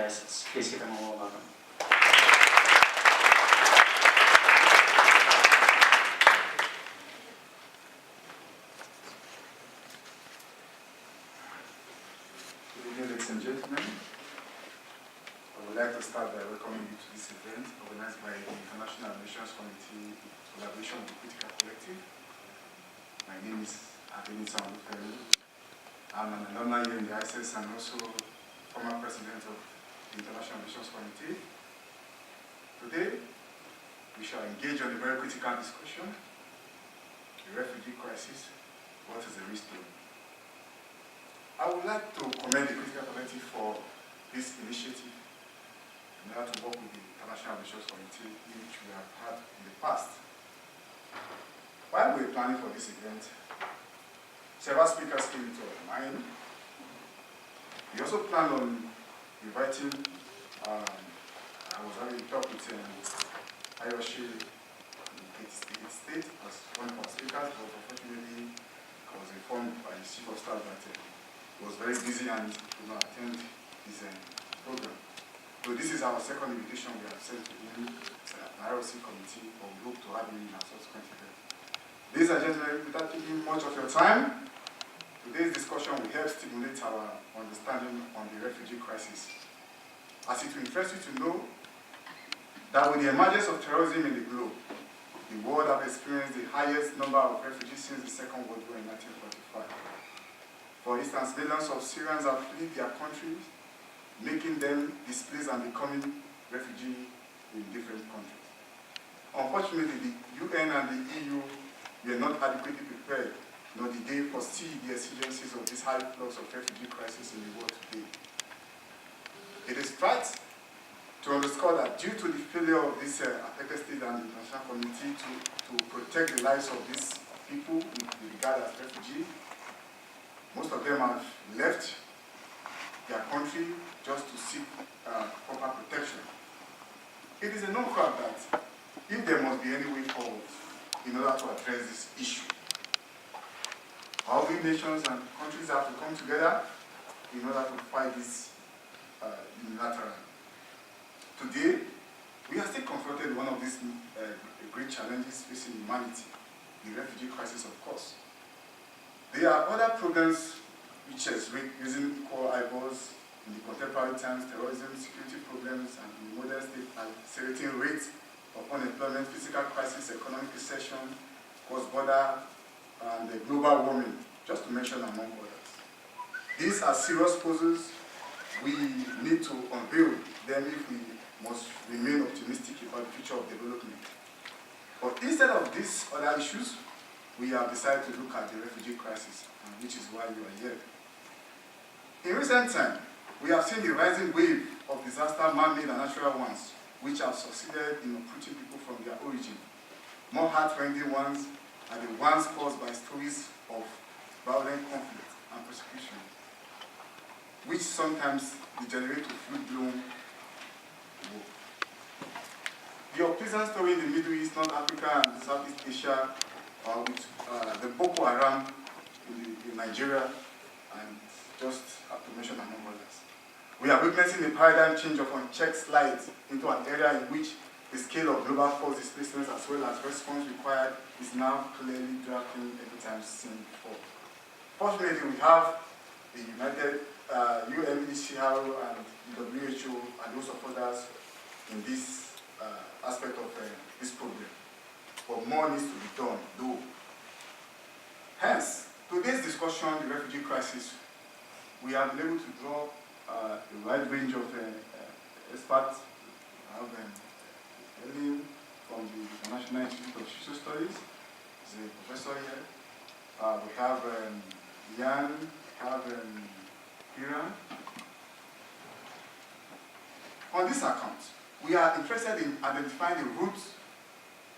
crisis. Please give them a warm welcome. Ladies and gentlemen, I would like to start by welcoming you to this event organized by the International Relations Committee in collaboration with the Critical Collective. My name is Adenitan Olufemi. I'm an alumni here in the ISS and also former president of the International Relations Committee. Today, we shall engage on a very critical discussion: the refugee crisis. What is the risk to? I would like to commend the Critical Collective for this initiative in order to work with the International Relations Committee, which we have had in the past. While we were planning for this event, several speakers came into our mind. We also planned on inviting, I was having a talk with Ayoshi in the State as one of our speakers, but unfortunately I was informed by the Chief of Staff that he was very busy and could not attend this program. So this is our second invitation we have sent to him, an ROC committee, but we hope to have him in our subsequent event. Ladies and gentlemen, without taking much of your time, today's discussion will help stimulate our understanding on the refugee crisis, as it will interest you to know that with the emergence of terrorism in the globe, the world has experienced the highest number of refugees since the Second World War in 1945. For instance, millions of Syrians have fled their countries, making them displaced and becoming refugees in different countries. Unfortunately, the UN and the EU were not adequately prepared, nor did they foresee the exigencies of this high flux of refugee crisis in the world today. It is right to underscore that due to the failure of this affected state and the international community to protect the lives of these people we regard as refugees, most of them have left their country just to seek proper protection. It is a known fact that if there must be any way forward in order to address this issue, all the nations and countries have to come together in order to fight this unilaterally. Today, we are still confronted with one of these great challenges facing humanity, the refugee crisis, of course. There are other problems which is raising equal eyeballs in the contemporary times: terrorism, security problems, and in the modern state, accelerating rates of unemployment, physical crisis, economic recession, cross-border, and global warming, just to mention among others. These are serious poses. We need to unveil them if we must remain optimistic about the future of development. But instead of these other issues, we have decided to look at the refugee crisis, which is why you are here. In recent time, we have seen the rising wave of disaster, man-made and natural ones, which have succeeded in uprooting people from their origin. More heart-rending ones are the ones caused by stories of violent conflict and persecution, which sometimes degenerate to full-blown war. The unpleasant story in the Middle East, North Africa, and Southeast Asia, with the Boko Haram in Nigeria, and just have to mention among others. We are witnessing a paradigm change of unchecked slides into an area in which the scale of global force displacements as well as response required is now clearly drafting every time seen before. Fortunately, we have the United UNHCR and WHO and lots of others in this aspect of this problem. But more needs to be done, though. Hence, today's discussion on the refugee crisis, we have been able to draw a wide range of experts. We have Ellen from the National Institute of Social Studies, he's a professor here. We have Jan, we have Hiran. On this account, we are interested in identifying the roots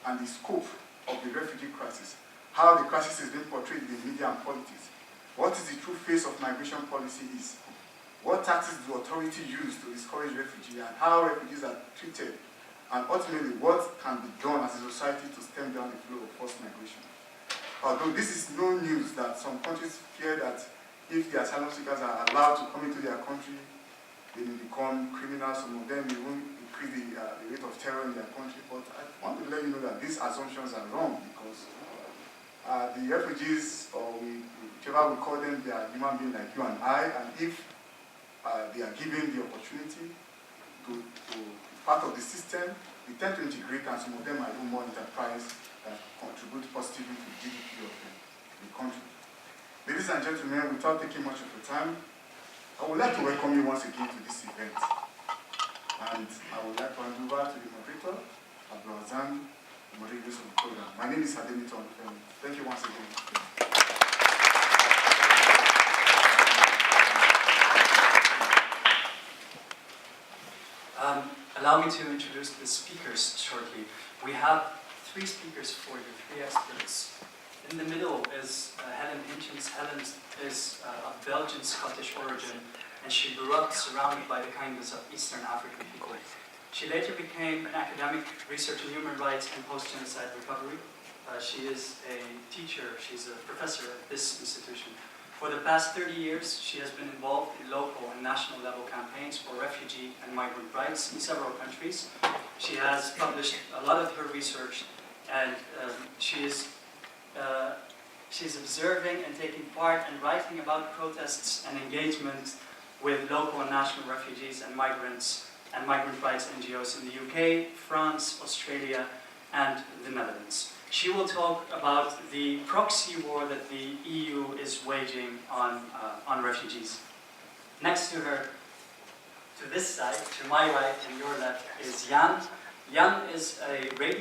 and the scope of the refugee crisis, how the crisis is being portrayed in the media and politics, what is the true face of migration policy is, what tactics do authorities use to discourage refugees, and how refugees are treated, and ultimately what can be done as a society to stem down the flow of forced migration. Although this is no news that some countries fear that if the asylum seekers are allowed to come into their country, they may become criminals, some of them may even increase the rate of terror in their country. But I want to let you know that these assumptions are wrong, because the refugees, or whichever we call them, they are human beings like you and I, and if they are given the opportunity to be part of the system, we tend to integrate, and some of them are even more enterprise that contribute positively to the GDP of the country. Ladies and gentlemen, without taking much of your time, I would like to welcome you once again to this event. And I would like to hand over to the moderator, Abdulazan, the moderator of the program. My name is Adenitan. Thank you once again. Allow me to introduce the speakers shortly. We have 3 speakers for you, 3 experts. In the middle is Helen Hinchins. Helen is of Belgian-Scottish origin, and she grew up surrounded by the kindness of Eastern African people. She later became an academic researcher in human rights and post-genocide recovery. She is a teacher, she's a professor at this institution. For the past 30 years, she has been involved in local and national level campaigns for refugee and migrant rights in several countries. She has published a lot of her research, and she's observing and taking part and writing about protests and engagement with local and national refugees and migrants and migrant rights NGOs in the UK, France, Australia, and the Netherlands. She will talk about the proxy war that the EU is waging on refugees. Next to her, to this side, to my right and your left, is Jan. Jan is a radio